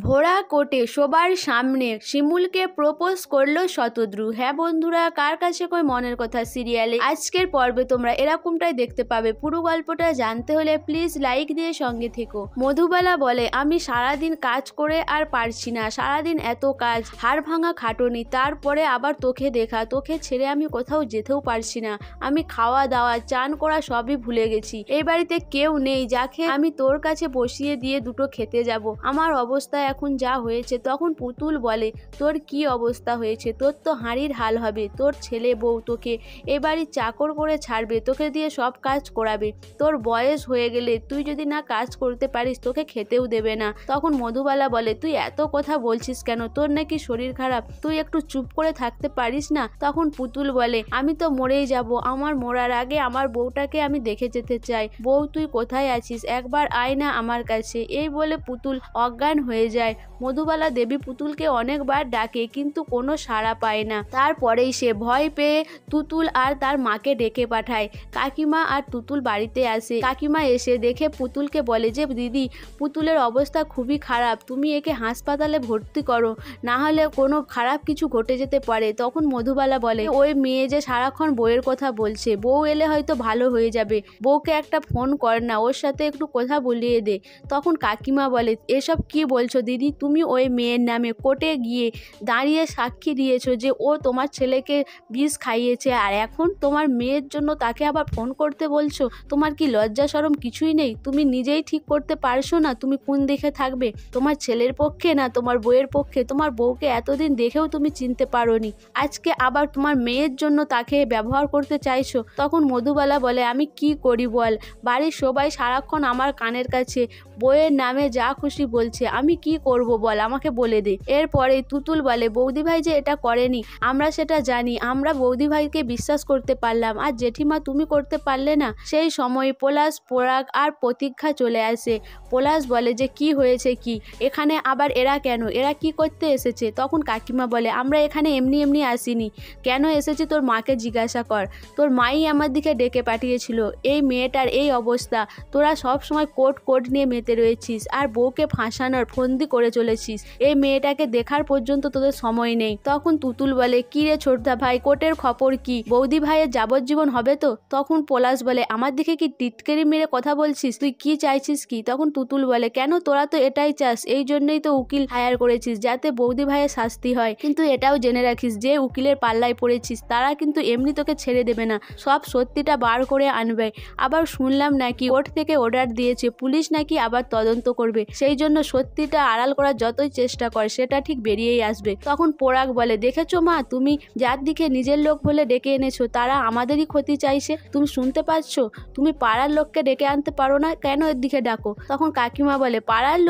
ভোরা কোটে সবার সামনে শিমুলকে প্রপোজ করলো শতদ্রু। হ্যাঁ বন্ধুরা, কার কাছে কই মনের কথা সিরিয়ালে আজকের পর্বে তোমরা এরকমটাই দেখতে পাবে। পুরো গল্পটা জানতে হলে প্লিজ লাইক দিয়ে সঙ্গে থেকো। মধুবালা বলে, আমি সারাদিন কাজ করে আর পারছি না, সারাদিন এত কাজ, হাড় ভাঙা খাটনি, তারপরে আবার তোকে দেখা, তোকে ছেড়ে আমি কোথাও যেতেও পারছি না। আমি খাওয়া দাওয়া চান করা সবই ভুলে গেছি। এই বাড়িতে কেউ নেই যাকে আমি তোর কাছে বসিয়ে দিয়ে দুটো খেতে যাব। আমার অবস্থা এখন যা হয়েছে। তখন পুতুল বলে, তোর কি অবস্থা হয়েছে? তোর তো হাঁড়ির হাল হবে। তোর ছেলে বউ তোকে এ বাড়ির চাকর করে ছাড়বে, তোকে দিয়ে সব কাজ করাবে। তোর বয়স হয়ে গেলে তুই যদি না কাজ করতে পারিস তোকে খেতেও দেবে না। তখন মধুবালা বলে, তুই এত কথা বলছিস কেন? তোর নাকি শরীর খারাপ, তুই একটু চুপ করে থাকতে পারিস না? তখন পুতুল বলে, আমি তো মরেই যাব, আমার মরার আগে আমার বউটাকে আমি দেখে যেতে চাই। বউ তুই কোথায় আছিস? একবার আয় না আমার কাছে। এই বলে পুতুল অজ্ঞান হয়ে যায়। মধুবালা দেবী পুতুলকে অনেকবার ডাকে কিন্তু কোনো সাড়া পায় না। তারপরেই সে ভয় পেয়ে তুতুল আর তার মাকে ডেকে পাঠায়। কাকিমা আর তুতুল বাড়িতে আসে। কাকিমা এসে দেখে পুতুলকে বলে যে, দিদি পুতুলের অবস্থা খুবই খারাপ, তুমি একে হাসপাতালে ভর্তি করো, না হলে কোনো খারাপ কিছু ঘটে যেতে পারে। তখন মধুবালা বলে, ওই মেয়ে যে সারাক্ষণ বউয়ের কথা বলছে, বউ এলে হয়তো ভালো হয়ে যাবে, বউকে একটা ফোন কর না, ওর সাথে একটু কথা বলিয়ে দে। তখন কাকিমা বলে, এসব কি বলছো দিদি? তুমি ওই মেয়ের নামে কোর্টে গিয়ে দাঁড়িয়ে সাক্ষী দিয়েছো যে ও তোমার ছেলেকে বিষ খাইয়েছে, আর এখন তোমার মেয়ের জন্য তাকে আবার ফোন করতে বলছো? তোমার কি লজ্জা শরম কিছুই নেই? তুমি নিজেই ঠিক করতে পারছো না তুমি কোন দিকে থাকবে? তোমার ছেলের পক্ষে না তোমার বউয়ের পক্ষে? তোমার বউকে এতদিন দেখেও তুমি চিনতে পারোনি, আজকে আবার তোমার মেয়ের জন্য তাকে ব্যবহার করতে চাইছো? তখন মধুবালা বলে, আমি কি করি বল? বাড়ির সবাই সারাক্ষণ আমার কানের কাছে বউয়ের নামে যা খুশি বলছে, আমি কি করব বল, আমাকে বলে দে। এরপরে তুতুল বলে, বৌদি ভাই যে এটা করেনি আমরা সেটা জানি, আমরা বৌদি ভাইকে বিশ্বাস করতে পারলাম, আর জেঠিমা তুমি করতে পারলে না। সেই সময় পলাশ, পরাগ আর প্রতীক্ষা চলে আসে। পলাশ বলে যে, কি হয়েছে কি, এখানে আবার এরা কেন, এরা কি করতে এসেছে? তখন কাকিমা বলে, আমরা এখানে এমনি এমনি আসিনি, কেন এসেছি তোর মাকে জিজ্ঞাসা কর, তোর মাই আমার দিকে ডেকে পাঠিয়েছিল। এই মেয়েটার এই অবস্থা, তোরা সব সময় কোর্ট নিয়ে মেতে রয়েছিস আর বউকে ফাঁসানোর ফন্দি করে চলেছিস, এই মেয়েটাকে দেখার পর্যন্ত তোদের সময় নেই। তখন তুতুল বলে, কি রে ছোটদা ভাই, কোর্টের খবর কি? বৌদি ভাইয়ের যাবজ্জীবন হবে তো? তখন পলাশ বলে, আমার দিকে কি টিটকারি মেরে কথা বলছিস? তুই কি চাইছিস কি? তখন তুতুল বলে, কেন তোরা তো এটাই চাস, এই জন্যই তো উকিল হায়ার করেছিস যাতে বৌদি ভাইয়ের শাস্তি হয়, কিন্তু এটাও জেনে রাখিস যে উকিলের পাল্লায় পড়েছিস তারা কিন্তু এমনি তোকে ছেড়ে দেবে না, সব সত্যিটা বার করে আনবে। আবার শুনলাম নাকি কোর্ট থেকে অর্ডার দিয়েছে, পুলিশ নাকি আবার তদন্ত করবে, সেই জন্য সত্যিটা আড়াল করার যতই চেষ্টা কর সেটা ঠিক বেরিয়েই আসবে। তখন পরাগ বলে, দেখেছো মা, তুমি যার দিকে নিজের লোক বলে ডেকে এনেছো তারা আমাদেরই ক্ষতি চাইছে, তুমি শুনতে পাচ্ছ? তুমি পাড়ার লোককে ডেকে আনতে পারো না, কেন এর দিকে ডাকো? তখন কাকিমা বলে, পাড়ার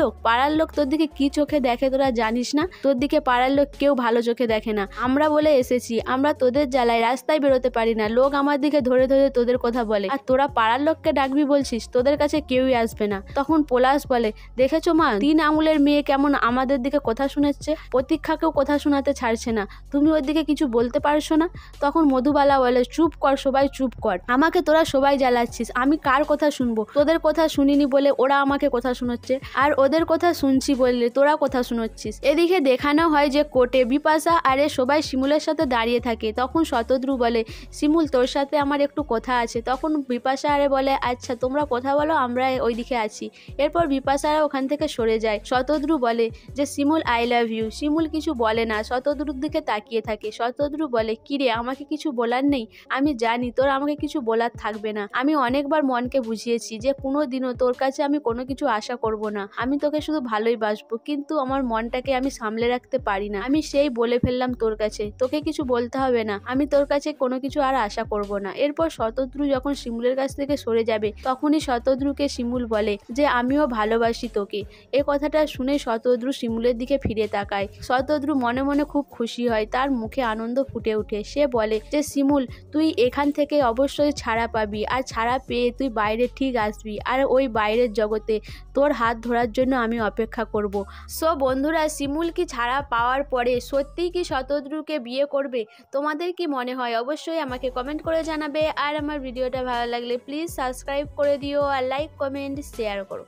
লোক তোর দিকে কি চোখে দেখে তোরা জানিস না? তোর দিকে পাড়ার লোক কেউ ভালো চোখে দেখে না। আমরা বলে এসেছি, আমরা তোদের জ্বালায় রাস্তায় বেরোতে পারি না, লোক আমার দিকে ধরে ধরে তোদের কথা বলে, আর তোরা পাড়ার লোককে ডাকবি বলছিস? তোদের কাছে কেউই আসবে না। তখন পলাশ বলে, দেখেছো মা, 3 আঙুলের মেয়ে কেমন আমাদের দিকে কথা শুনেছে, প্রতীক্ষাকেও কথা শোনাতে ছাড়ছে না, তুমি ওর দিকে কিছু বলতে পারছো না? তখন মধুবালা বলে, চুপ কর সবাই চুপ কর, আমাকে তোরা সবাই জ্বালাচ্ছিস, আমি কার কথা শুনবো? তোদের কথা শুনিনি বলে ওরা আমাকে কথা শোনাচ্ছে, আর ওদের কথা শুনছি বললে তোরা কথা শোনাচ্ছিস। এদিকে দেখানো হয় যে কোর্টে বিপাশা আরে সবাই শিমুলের সাথে দাঁড়িয়ে থাকে। তখন শতদ্রু বলে, শিমুল তোর সাথে আমার একটু কথা আছে। তখন বিপাশা আরে বলে, আচ্ছা তোমরা কথা বলো, আমরা ওইদিকে আছি। এরপর বিপাশারা ওখান থেকে সরে যায়। শতদ্রু বলে যে, শিমুল আই লাভ ইউ। শিমুল কিছু বলে না, শতদ্রুর দিকে তাকিয়ে থাকে। শতদ্রু বলে, কিরে আমাকে কিছু বলার নেই? আমি জানি তোর আমাকে কিছু বলার থাকবে না, আমি অনেকবার মনকে বুঝিয়েছি যে কোনোদিনও তোর কাছে আমি কোনো কিছু আশা করব না, আমি তোকে শুধু ভালোই বাসবো, কিন্তু আমার মনটাকে আমি সামলে রাখতে পারি না, আমি সেই বলে ফেললাম তোর কাছে, তোকে কিছু বলতে হবে না, আমি তোর কাছে কোনো কিছু আর আশা করব না। এরপর শতদ্রু যখন শিমুলের কাছ থেকে সরে যাবে তখনই শতদ্রুকে শিমুল বলে যে, আমিও ভালোবাসি তোকে। এ কথাটা শুনে শতদ্রু শিমুলের দিকে ফিরে তাকায়। শতদ্রু মনে মনে খুব খুশি হয়, তার মুখে আনন্দ ফুটে ওঠে। সে বলে যে, শিমুল তুই এখান থেকে অবশ্যই ছাড়া পাবি, আর ছাড়া পেয়ে তুই বাইরে ঠিক আসবি, আর ওই বাইরের জগতে তোর হাত ধরার জন্য আমি অপেক্ষা করব। সো বন্ধুরা, শিমুল কি ছাড়া পাওয়ার পরে সত্যিই কি শতদ্রুকে বিয়ে করবে? তোমাদের কি মনে হয় অবশ্যই আমাকে কমেন্ট করে জানাবে। আর আমার ভিডিওটা ভালো লাগলে প্লিজ সাবস্ক্রাইব করে দিও, আর লাইক কমেন্ট শেয়ার করো।